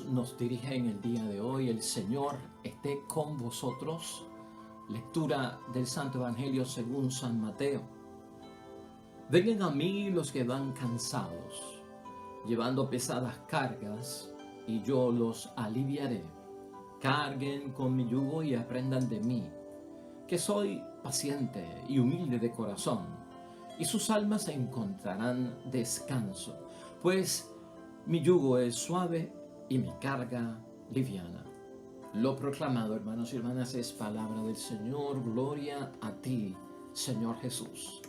nos dirige en el día de hoy. El Señor esté con vosotros. Lectura del Santo Evangelio según San Mateo. Vengan a mí los que van cansados, llevando pesadas cargas, y yo los aliviaré. Carguen con mi yugo y aprendan de mí, que soy paciente y humilde de corazón, y sus almas encontrarán descanso, pues mi yugo es suave y mi carga liviana. Lo proclamado, hermanos y hermanas, es palabra del Señor. Gloria a ti, Señor Jesús.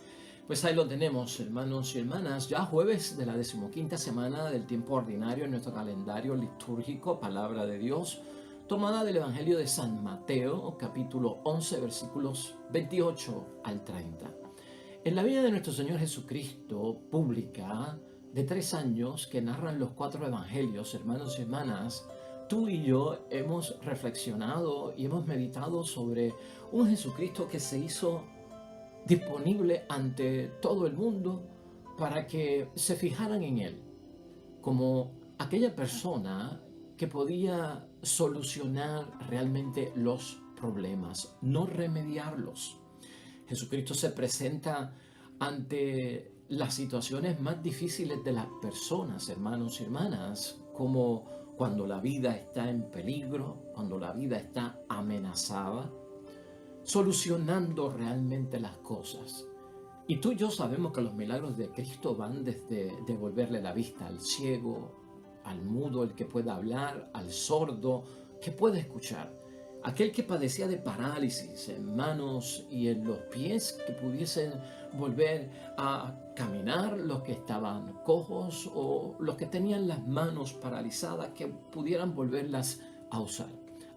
Pues ahí lo tenemos, hermanos y hermanas, ya jueves de la 15ª semana del tiempo ordinario en nuestro calendario litúrgico, palabra de Dios, tomada del Evangelio de San Mateo, capítulo 11, versículos 28 al 30. En la vida de nuestro Señor Jesucristo, pública, de 3 años, que narran los 4 evangelios, hermanos y hermanas, tú y yo hemos reflexionado y hemos meditado sobre un Jesucristo que se hizo disponible ante todo el mundo para que se fijaran en Él como aquella persona que podía solucionar realmente los problemas, no remediarlos. Jesucristo se presenta ante las situaciones más difíciles de las personas, hermanos y hermanas, como cuando la vida está en peligro, cuando la vida está amenazada, solucionando realmente las cosas. Y tú y yo sabemos que los milagros de Cristo van desde devolverle la vista al ciego, al mudo, el que pueda hablar, al sordo, que pueda escuchar. Aquel que padecía de parálisis en manos y en los pies, que pudiesen volver a caminar, los que estaban cojos o los que tenían las manos paralizadas, que pudieran volverlas a usar.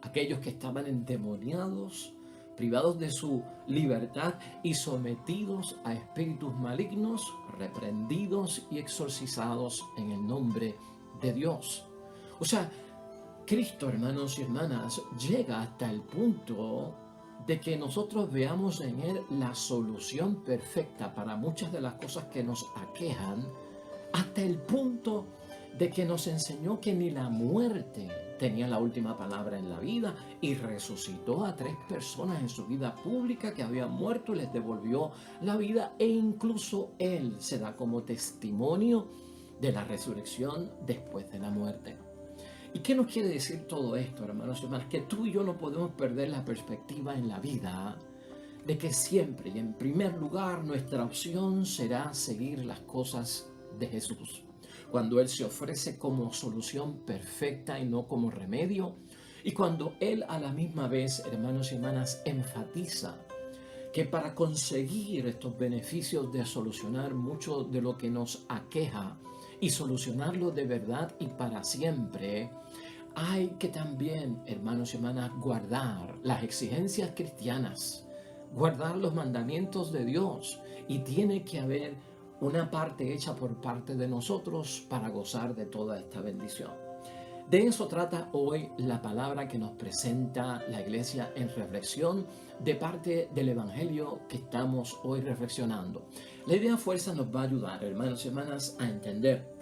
Aquellos que estaban endemoniados, privados de su libertad y sometidos a espíritus malignos, reprendidos y exorcizados en el nombre de Dios. O sea, Cristo, hermanos y hermanas, llega hasta el punto de que nosotros veamos en Él la solución perfecta para muchas de las cosas que nos aquejan, hasta el punto de que nos enseñó que ni la muerte tenía la última palabra en la vida, y resucitó a 3 personas en su vida pública que habían muerto y les devolvió la vida, e incluso Él se da como testimonio de la resurrección después de la muerte. ¿Y qué nos quiere decir todo esto, hermanos y hermanas? Que tú y yo no podemos perder la perspectiva en la vida de que siempre y en primer lugar nuestra opción será seguir las cosas de Jesús. Cuando Él se ofrece como solución perfecta y no como remedio, y cuando Él a la misma vez, hermanos y hermanas, enfatiza que para conseguir estos beneficios de solucionar mucho de lo que nos aqueja y solucionarlo de verdad y para siempre, hay que también, hermanos y hermanas, guardar las exigencias cristianas, guardar los mandamientos de Dios, y tiene que haber una parte hecha por parte de nosotros para gozar de toda esta bendición. De eso trata hoy la palabra que nos presenta la Iglesia en reflexión de parte del Evangelio que estamos hoy reflexionando. La idea fuerza nos va a ayudar, hermanos y hermanas, a entender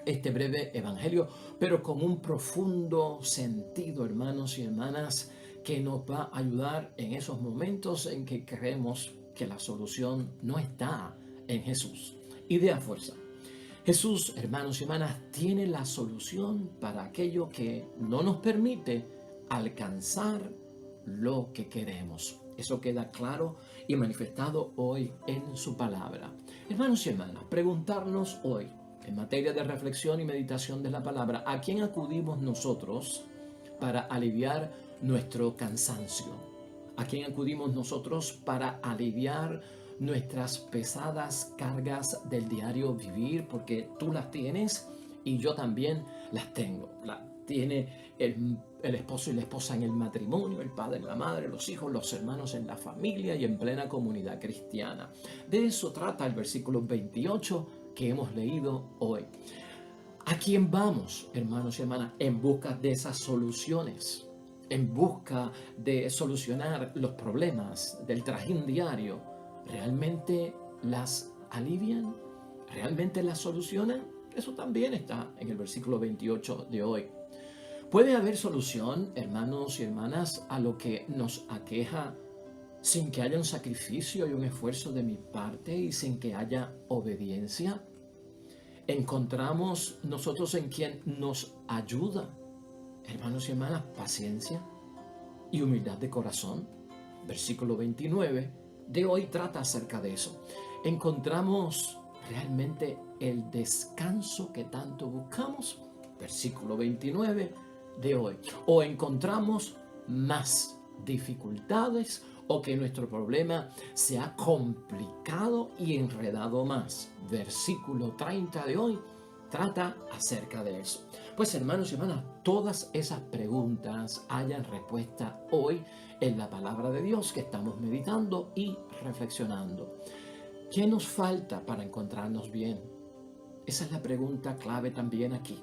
este breve Evangelio, pero con un profundo sentido, hermanos y hermanas, que nos va a ayudar en esos momentos en que creemos que la solución no está en Jesús. Idea fuerza. Jesús, hermanos y hermanas, tiene la solución para aquello que no nos permite alcanzar lo que queremos. Eso queda claro y manifestado hoy en su palabra. Hermanos y hermanas, preguntarnos hoy, en materia de reflexión y meditación de la palabra, ¿a quién acudimos nosotros para aliviar nuestro cansancio? ¿A quién acudimos nosotros para aliviar nuestras pesadas cargas del diario vivir? Porque tú las tienes y yo también las tengo. Las tiene el esposo y la esposa en el matrimonio, el padre, la madre, los hijos, los hermanos en la familia y en plena comunidad cristiana. De eso trata el versículo 28 que hemos leído hoy. ¿A quién vamos, hermanos y hermanas, en busca de esas soluciones? En busca de solucionar los problemas del trajín diario. ¿Realmente las alivian? ¿Realmente las solucionan? Eso también está en el versículo 28 de hoy. ¿Puede haber solución, hermanos y hermanas, a lo que nos aqueja sin que haya un sacrificio y un esfuerzo de mi parte y sin que haya obediencia? ¿Encontramos nosotros en quien nos ayuda, hermanos y hermanas, paciencia y humildad de corazón? Versículo 29 de hoy trata acerca de eso. ¿Encontramos realmente el descanso que tanto buscamos? Versículo 29 de hoy. ¿O encontramos más dificultades o que nuestro problema se ha complicado y enredado más? Versículo 30 de hoy trata acerca de eso. Pues hermanos y hermanas, todas esas preguntas hayan respuesta hoy en la palabra de Dios que estamos meditando y reflexionando. ¿Qué nos falta para encontrarnos bien? Esa es la pregunta clave también aquí.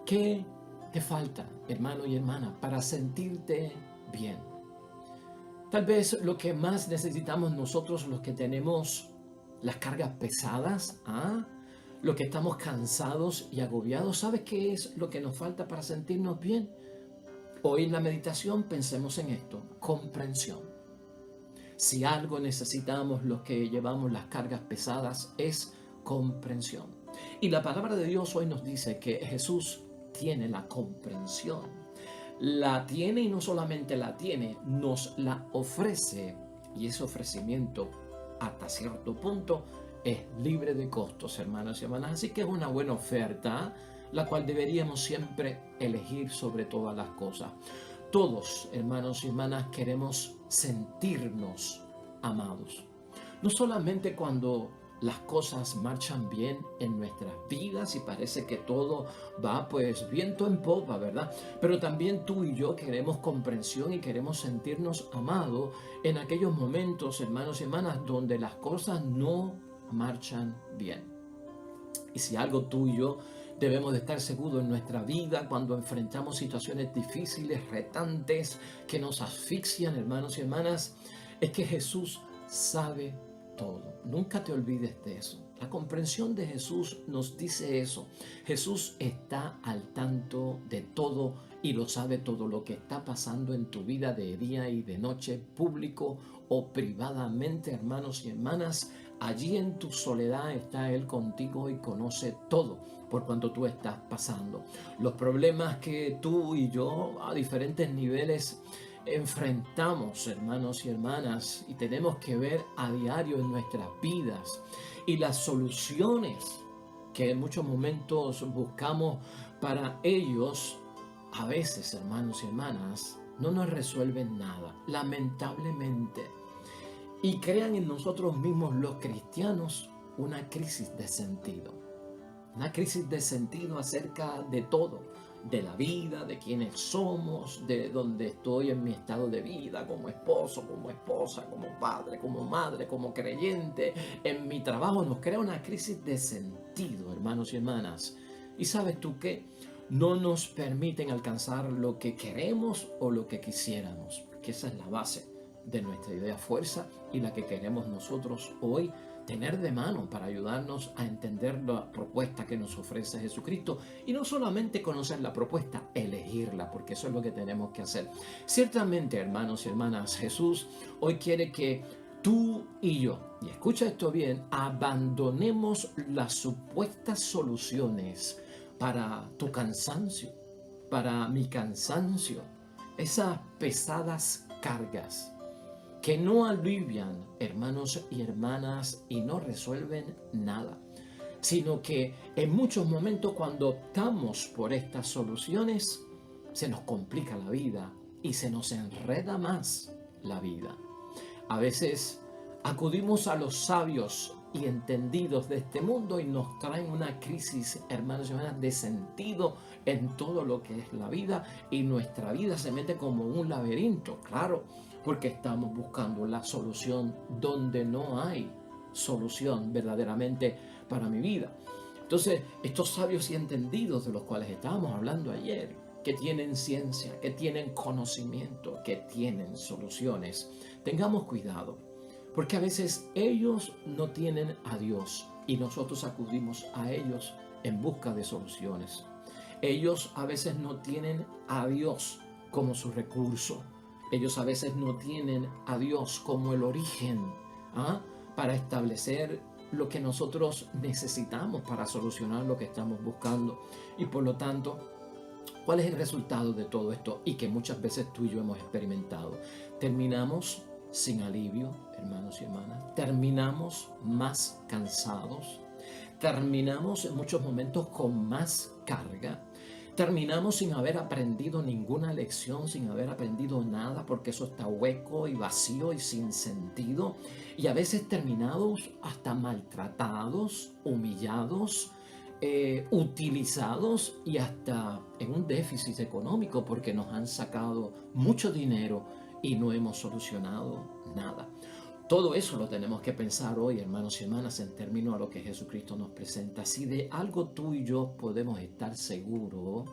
¿Qué te falta, hermano y hermana, para sentirte bien? Tal vez lo que más necesitamos nosotros, los que tenemos las cargas pesadas, los que estamos cansados y agobiados, ¿sabes qué es lo que nos falta para sentirnos bien? Hoy en la meditación pensemos en esto: comprensión. Si algo necesitamos los que llevamos las cargas pesadas es comprensión. Y la palabra de Dios hoy nos dice que Jesús tiene la comprensión. La tiene, y no solamente la tiene, nos la ofrece. Y ese ofrecimiento, hasta cierto punto, es libre de costos, hermanos y hermanas. Así que es una buena oferta, la cual deberíamos siempre elegir sobre todas las cosas. Todos, hermanos y hermanas, queremos sentirnos amados. No solamente cuando las cosas marchan bien en nuestras vidas y parece que todo va pues viento en popa, ¿verdad? Pero también tú y yo queremos comprensión y queremos sentirnos amados en aquellos momentos, hermanos y hermanas, donde las cosas no marchan bien. Y si algo tú y yo debemos de estar seguros en nuestra vida cuando enfrentamos situaciones difíciles, retantes, que nos asfixian, hermanos y hermanas, es que Jesús sabe todo. Nunca te olvides de eso. La comprensión de Jesús nos dice eso. Jesús está al tanto de todo y lo sabe todo lo que está pasando en tu vida de día y de noche, público o privadamente, hermanos y hermanas. Allí en tu soledad está Él contigo y conoce todo por cuanto tú estás pasando. Los problemas que tú y yo a diferentes niveles enfrentamos, hermanos y hermanas, y tenemos que ver a diario en nuestras vidas, y las soluciones que en muchos momentos buscamos para ellos, a veces, hermanos y hermanas, no nos resuelven nada, lamentablemente. Y crean en nosotros mismos, los cristianos, una crisis de sentido. Una crisis de sentido acerca de todo, de la vida, de quiénes somos, de dónde estoy en mi estado de vida, como esposo, como esposa, como padre, como madre, como creyente, en mi trabajo. Nos crea una crisis de sentido, hermanos y hermanas. ¿Y sabes tú qué? No nos permiten alcanzar lo que queremos o lo que quisiéramos, porque esa es la base de nuestra idea fuerza y la que queremos nosotros hoy tener de mano para ayudarnos a entender la propuesta que nos ofrece Jesucristo, y no solamente conocer la propuesta, elegirla, porque eso es lo que tenemos que hacer. Ciertamente, hermanos y hermanas, Jesús hoy quiere que tú y yo, y escucha esto bien, abandonemos las supuestas soluciones para tu cansancio, para mi cansancio, esas pesadas cargas que no alivian, hermanos y hermanas, y no resuelven nada, sino que en muchos momentos cuando optamos por estas soluciones, se nos complica la vida y se nos enreda más la vida. A veces acudimos a los sabios y entendidos de este mundo y nos traen una crisis, hermanos y hermanas, de sentido en todo lo que es la vida, y nuestra vida se mete como un laberinto, claro, porque estamos buscando la solución donde no hay solución verdaderamente para mi vida. Entonces, estos sabios y entendidos de los cuales estábamos hablando ayer, que tienen ciencia, que tienen conocimiento, que tienen soluciones, tengamos cuidado, porque a veces ellos no tienen a Dios y nosotros acudimos a ellos en busca de soluciones. Ellos a veces no tienen a Dios como su recurso. Ellos a veces no tienen a Dios como el origen, ¿ah?, para establecer lo que nosotros necesitamos para solucionar lo que estamos buscando. Y por lo tanto, ¿cuál es el resultado de todo esto? Y que muchas veces tú y yo hemos experimentado. Terminamos sin alivio, hermanos y hermanas. Terminamos más cansados. Terminamos en muchos momentos con más carga. Terminamos sin haber aprendido ninguna lección, sin haber aprendido nada, porque eso está hueco y vacío y sin sentido. Y a veces terminamos hasta maltratados, humillados, utilizados y hasta en un déficit económico, porque nos han sacado mucho dinero y no hemos solucionado nada. Todo eso lo tenemos que pensar hoy, hermanos y hermanas, en términos a lo que Jesucristo nos presenta. Si de algo tú y yo podemos estar seguros,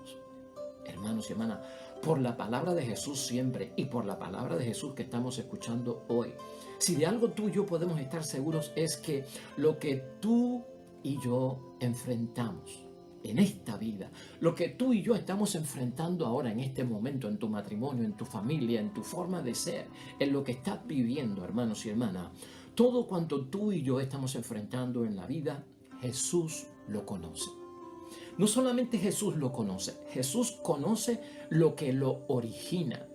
hermanos y hermanas, por la palabra de Jesús siempre y por la palabra de Jesús que estamos escuchando hoy, si de algo tú y yo podemos estar seguros es que lo que tú y yo enfrentamos en esta vida, lo que tú y yo estamos enfrentando ahora en este momento, en tu matrimonio, en tu familia, en tu forma de ser, en lo que estás viviendo, hermanos y hermanas, todo cuanto tú y yo estamos enfrentando en la vida, Jesús lo conoce. No solamente Jesús lo conoce, Jesús conoce lo que lo origina.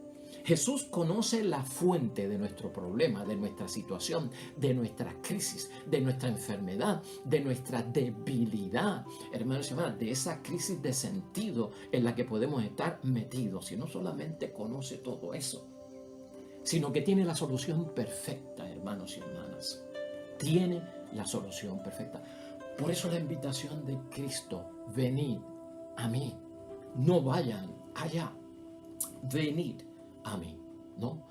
Jesús conoce la fuente de nuestro problema, de nuestra situación, de nuestra crisis, de nuestra enfermedad, de nuestra debilidad, hermanos y hermanas, de esa crisis de sentido en la que podemos estar metidos. Y no solamente conoce todo eso, sino que tiene la solución perfecta, hermanos y hermanas. Tiene la solución perfecta. Por eso la invitación de Cristo: venid a mí, no vayan allá, venid a mí, ¿no?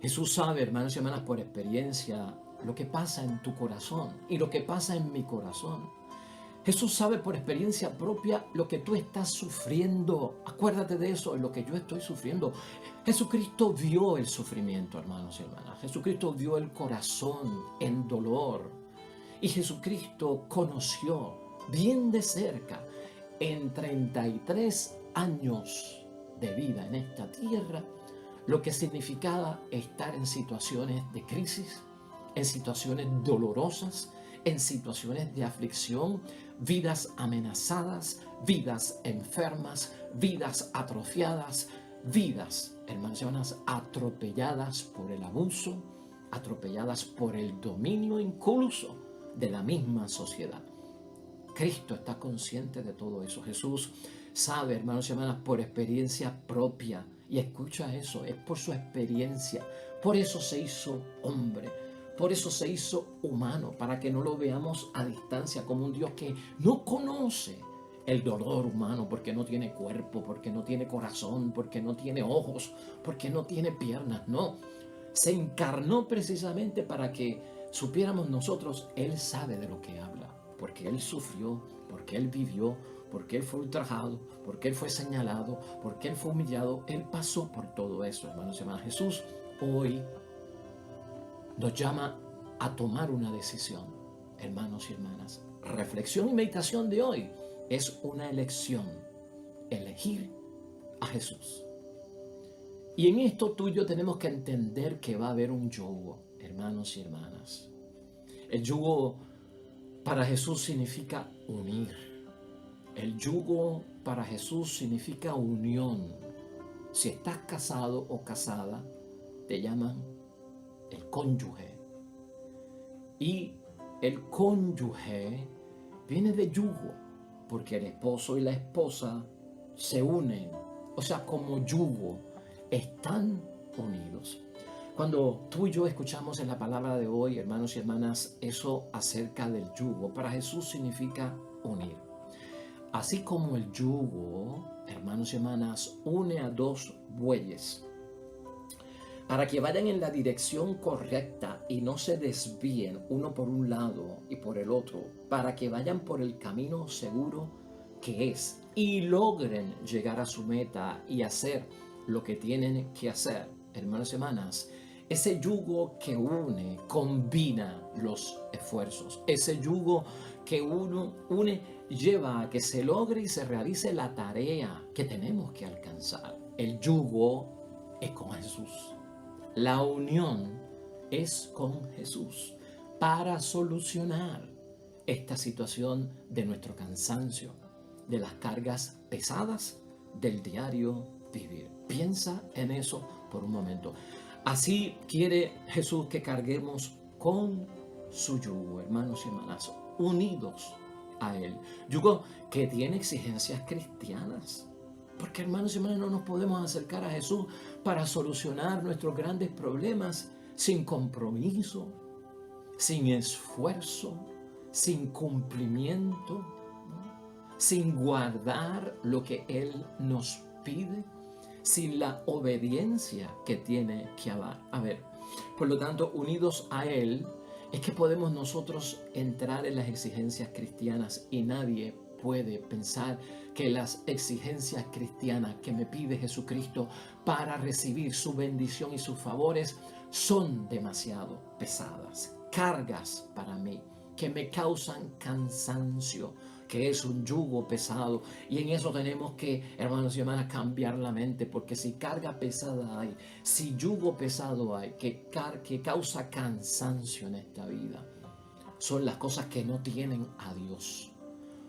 Jesús sabe, hermanos y hermanas, por experiencia, lo que pasa en tu corazón y lo que pasa en mi corazón. Jesús sabe por experiencia propia lo que tú estás sufriendo. Acuérdate de eso, lo que yo estoy sufriendo. Jesucristo vio el sufrimiento, hermanos y hermanas. Jesucristo vio el corazón en dolor. Y Jesucristo conoció bien de cerca, en 33 años de vida en esta tierra, lo que significaba estar en situaciones de crisis, en situaciones dolorosas, en situaciones de aflicción, vidas amenazadas, vidas enfermas, vidas atrofiadas, vidas, hermanos y hermanas, atropelladas por el abuso, atropelladas por el dominio incluso de la misma sociedad. Cristo está consciente de todo eso. Jesús sabe, hermanos y hermanas, por experiencia propia. Y escucha eso, es por su experiencia. Por eso se hizo hombre. Por eso se hizo humano, para que no lo veamos a distancia como un Dios que no conoce el dolor humano, porque no tiene cuerpo, porque no tiene corazón, porque no tiene ojos, porque no tiene piernas. No, se encarnó precisamente para que supiéramos nosotros, Él sabe de lo que habla, porque Él sufrió, porque Él vivió, porque Él fue ultrajado, porque Él fue señalado, porque Él fue humillado. Él pasó por todo eso, hermanos y hermanas. Jesús hoy nos llama a tomar una decisión, hermanos y hermanas. Reflexión y meditación de hoy es una elección, elegir a Jesús. Y en esto tú y yo tenemos que entender que va a haber un yugo, hermanos y hermanas. El yugo para Jesús significa unir. El yugo para Jesús significa unión. Si estás casado o casada, te llaman el cónyuge. Y el cónyuge viene de yugo, porque el esposo y la esposa se unen. O sea, como yugo, están unidos. Cuando tú y yo escuchamos en la palabra de hoy, hermanos y hermanas, eso acerca del yugo, para Jesús significa unir. Así como el yugo, hermanos y hermanas, une a dos bueyes para que vayan en la dirección correcta y no se desvíen uno por un lado y por el otro, para que vayan por el camino seguro que es y logren llegar a su meta y hacer lo que tienen que hacer, hermanos y hermanas. ese yugo que une, combina los esfuerzos. Ese yugo que une, lleva a que se logre y se realice la tarea que tenemos que alcanzar. El yugo es con Jesús. La unión es con Jesús para solucionar esta situación de nuestro cansancio, de las cargas pesadas del diario vivir. Piensa en eso por un momento. Así quiere Jesús que carguemos con su yugo, hermanos y hermanas, unidos a Él. Yugo que tiene exigencias cristianas. Porque, hermanos y hermanas, no nos podemos acercar a Jesús para solucionar nuestros grandes problemas sin compromiso, sin esfuerzo, sin cumplimiento, ¿no? Sin guardar lo que Él nos pide, sin la obediencia que tiene que haber. Por lo tanto, unidos a Él, es que podemos nosotros entrar en las exigencias cristianas, y nadie puede pensar que las exigencias cristianas que me pide Jesucristo para recibir su bendición y sus favores son demasiado pesadas, cargas para mí, que me causan cansancio, que es un yugo pesado. Y en eso tenemos que, hermanos y hermanas, cambiar la mente, porque si carga pesada hay, si yugo pesado hay, que causa cansancio en esta vida, son las cosas que no tienen a Dios.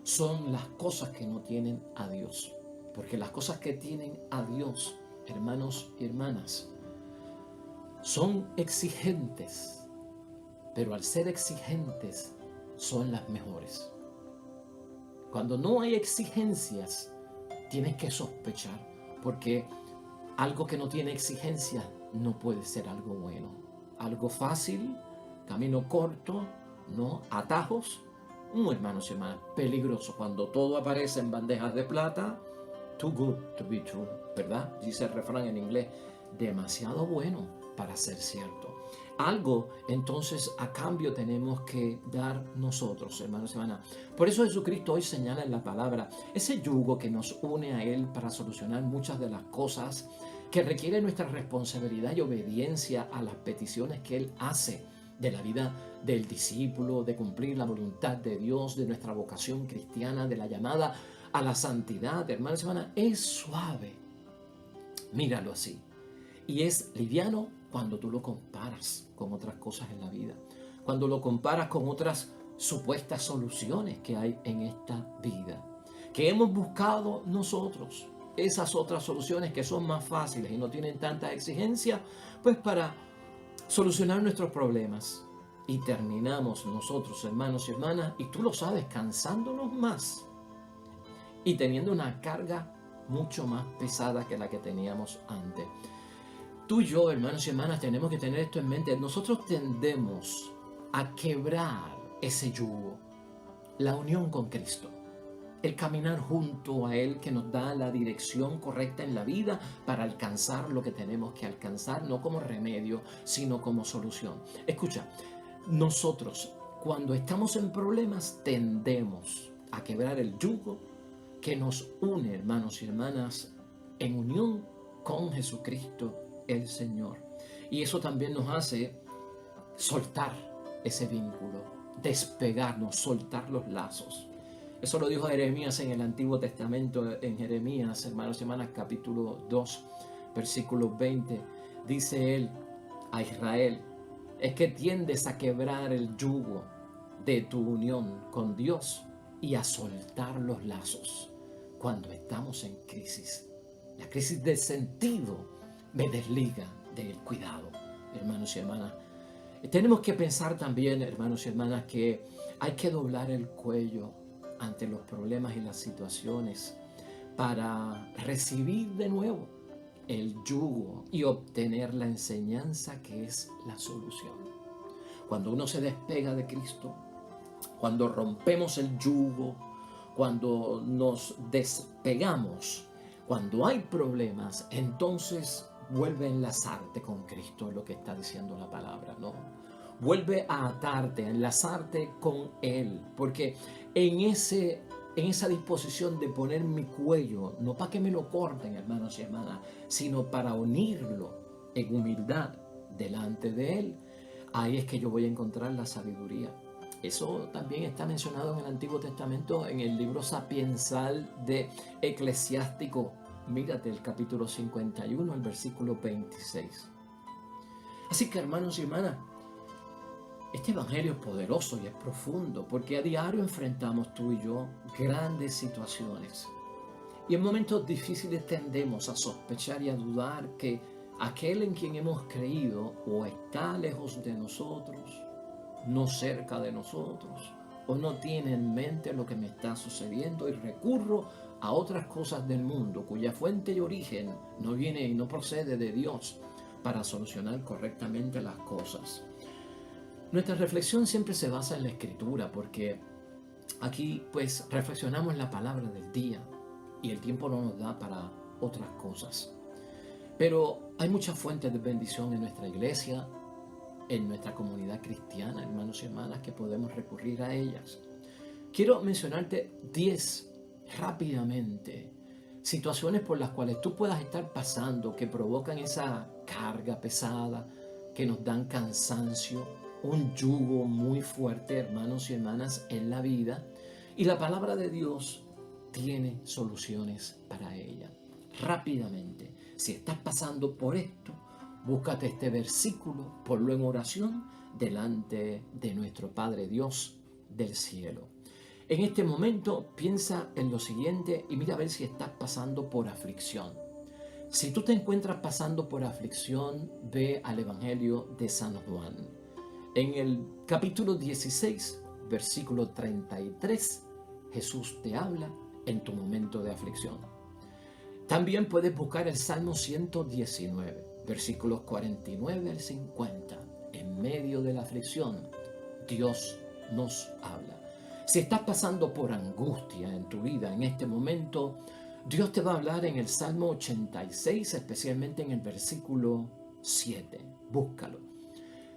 Son las cosas que no tienen a Dios. Porque las cosas que tienen a Dios, hermanos y hermanas, son exigentes, pero al ser exigentes son las mejores. Cuando no hay exigencias, tienes que sospechar, porque algo que no tiene exigencias no puede ser algo bueno. Algo fácil, camino corto, no atajos, hermanos y hermanas, peligroso. Cuando todo aparece en bandejas de plata, too good to be true, ¿verdad? Dice el refrán en inglés, demasiado bueno para ser cierto. Algo entonces a cambio tenemos que dar nosotros, hermanos y hermanas. Por eso Jesucristo hoy señala en la palabra ese yugo que nos une a Él para solucionar muchas de las cosas que requieren nuestra responsabilidad y obediencia a las peticiones que Él hace de la vida del discípulo, de cumplir la voluntad de Dios, de nuestra vocación cristiana, de la llamada a la santidad, hermanos y hermanas. Es suave, míralo así, y es liviano cuando tú lo comparas con otras cosas en la vida, cuando lo comparas con otras supuestas soluciones que hay en esta vida, que hemos buscado nosotros, esas otras soluciones que son más fáciles y no tienen tanta exigencia, pues para solucionar nuestros problemas. Y terminamos nosotros, hermanos y hermanas, y tú lo sabes, cansándonos más y teniendo una carga mucho más pesada que la que teníamos antes. Tú y yo, hermanos y hermanas, tenemos que tener esto en mente. Nosotros tendemos a quebrar ese yugo, la unión con Cristo, el caminar junto a Él, que nos da la dirección correcta en la vida para alcanzar lo que tenemos que alcanzar, no como remedio, sino como solución. Escucha, nosotros cuando estamos en problemas tendemos a quebrar el yugo que nos une, hermanos y hermanas, en unión con Jesucristo el Señor. Y eso también nos hace soltar ese vínculo, despegarnos, soltar los lazos. Eso lo dijo Jeremías en el Antiguo Testamento, en Jeremías, hermanos y hermanas, capítulo 2, versículo 20. Dice él a Israel, es que tiendes a quebrar el yugo de tu unión con Dios y a soltar los lazos cuando estamos en crisis. La crisis del sentido me desliga del cuidado, hermanos y hermanas. Tenemos que pensar también, hermanos y hermanas, que hay que doblar el cuello ante los problemas y las situaciones para recibir de nuevo el yugo y obtener la enseñanza que es la solución. Cuando uno se despega de Cristo, cuando rompemos el yugo, cuando nos despegamos, cuando hay problemas, entonces vuelve a enlazarte con Cristo, es lo que está diciendo la palabra, ¿no? Vuelve a atarte, a enlazarte con Él, porque en esa disposición de poner mi cuello, no para que me lo corten, hermanos y hermanas, sino para unirlo en humildad, delante de Él. Ahí es que yo voy a encontrar la sabiduría. Eso también está mencionado en el Antiguo Testamento, en el libro sapiensal de Eclesiástico. Mírate el capítulo 51, el versículo 26. Así que, hermanos y hermanas, este evangelio es poderoso y es profundo, porque a diario enfrentamos tú y yo grandes situaciones. Y en momentos difíciles tendemos a sospechar y a dudar que aquel en quien hemos creído o está lejos de nosotros, no cerca de nosotros, o no tiene en mente lo que me está sucediendo, y recurro a otras cosas del mundo cuya fuente y origen no viene y no procede de Dios para solucionar correctamente las cosas. Nuestra reflexión siempre se basa en la Escritura, porque aquí pues reflexionamos la palabra del día y el tiempo no nos da para otras cosas. Pero hay muchas fuentes de bendición en nuestra iglesia, en nuestra comunidad cristiana, hermanos y hermanas, que podemos recurrir a ellas. Quiero mencionarte 10 rápidamente situaciones por las cuales tú puedas estar pasando, que provocan esa carga pesada, que nos dan cansancio, un yugo muy fuerte, hermanos y hermanas, en la vida. Y la palabra de Dios tiene soluciones para ella. Rápidamente, si estás pasando por esto, búscate este versículo, ponlo en oración delante de nuestro Padre Dios del cielo. En este momento piensa en lo siguiente y mira a ver si estás pasando por aflicción. Si tú te encuentras pasando por aflicción, ve al Evangelio de San Juan. En el capítulo 16, versículo 33, Jesús te habla en tu momento de aflicción. También puedes buscar el Salmo 119, versículos 49 al 50. En medio de la aflicción, Dios nos habla. Si estás pasando por angustia en tu vida en este momento, Dios te va a hablar en el Salmo 86, especialmente en el versículo 7. Búscalo.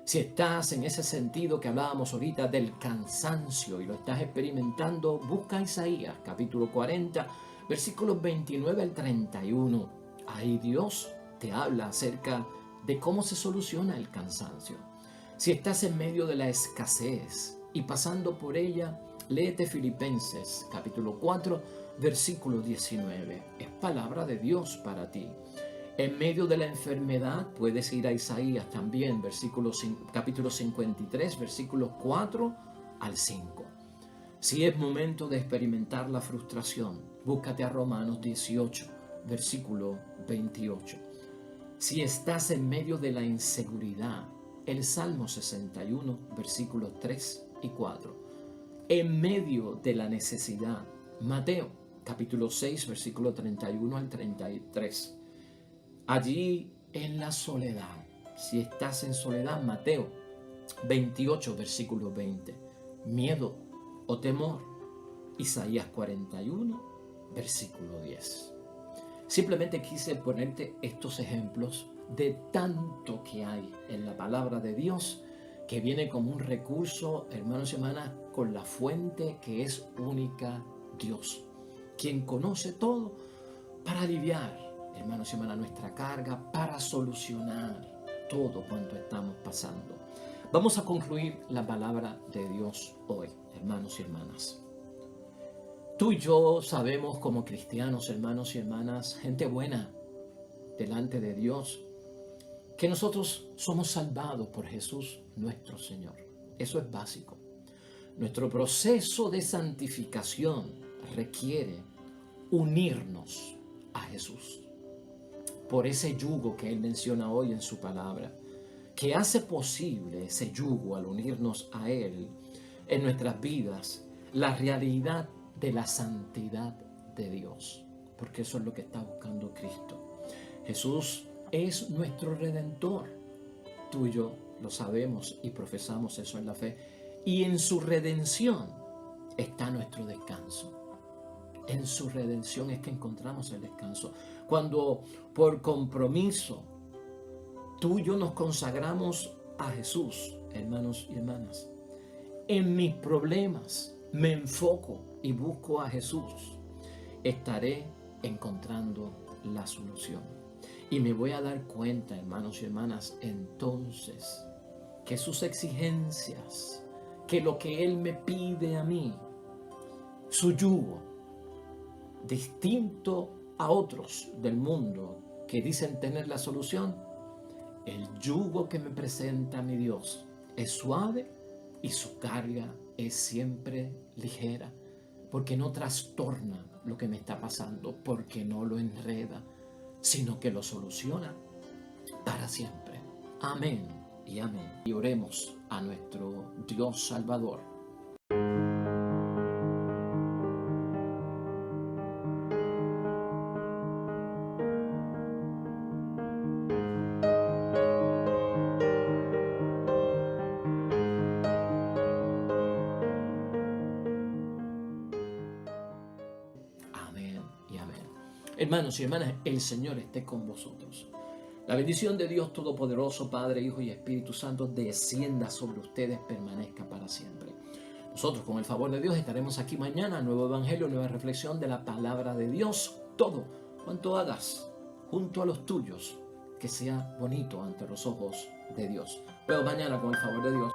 Si estás en ese sentido que hablábamos ahorita del cansancio y lo estás experimentando, busca Isaías, capítulo 40, versículos 29 al 31. Ahí Dios te habla acerca de cómo se soluciona el cansancio. Si estás en medio de la escasez y pasando por ella, léete Filipenses, capítulo 4, versículo 19. Es palabra de Dios para ti. En medio de la enfermedad puedes ir a Isaías también, capítulo 53, versículos 4 al 5. Si es momento de experimentar la frustración, búscate a Romanos 18, versículo 28. Si estás en medio de la inseguridad, el Salmo 61, versículos 3 y 4. En medio de la necesidad, Mateo, capítulo 6, versículo 31 al 33. Allí en la soledad, si estás en soledad, Mateo 28, versículo 20. Miedo o temor, Isaías 41, versículo 10. Simplemente quise ponerte estos ejemplos de tanto que hay en la palabra de Dios, que viene como un recurso, hermanos y hermanas, con la fuente que es única, Dios, quien conoce todo para aliviar, hermanos y hermanas, nuestra carga, para solucionar todo cuanto estamos pasando. Vamos a concluir la palabra de Dios hoy, hermanos y hermanas. Tú y yo sabemos como cristianos, hermanos y hermanas, gente buena delante de Dios, que nosotros somos salvados por Jesús nuestro Señor. Eso es básico. Nuestro proceso de santificación requiere unirnos a Jesús por ese yugo que Él menciona hoy en su palabra, que hace posible ese yugo al unirnos a Él en nuestras vidas, la realidad de la santidad de Dios, porque eso es lo que está buscando Cristo. Jesús es nuestro Redentor. Tú y yo lo sabemos y profesamos eso en la fe. Y en su redención está nuestro descanso. En su redención es que encontramos el descanso. Cuando por compromiso tú y yo nos consagramos a Jesús, hermanos y hermanas, en mis problemas me enfoco y busco a Jesús, estaré encontrando la solución. Y me voy a dar cuenta, hermanos y hermanas, entonces, que sus exigencias, que lo que Él me pide a mí, su yugo, distinto a otros del mundo que dicen tener la solución, el yugo que me presenta mi Dios es suave y su carga es siempre ligera, porque no trastorna lo que me está pasando, porque no lo enreda, sino que lo soluciona para siempre. Amén y amén. Y oremos a nuestro Dios Salvador. Amén y amén. Hermanos y hermanas, el Señor esté con vosotros. La bendición de Dios Todopoderoso, Padre, Hijo y Espíritu Santo, descienda sobre ustedes, permanezca para siempre. Nosotros, con el favor de Dios, estaremos aquí mañana. Nuevo Evangelio, nueva reflexión de la palabra de Dios. Todo cuanto hagas junto a los tuyos, que sea bonito ante los ojos de Dios. Pero mañana, con el favor de Dios.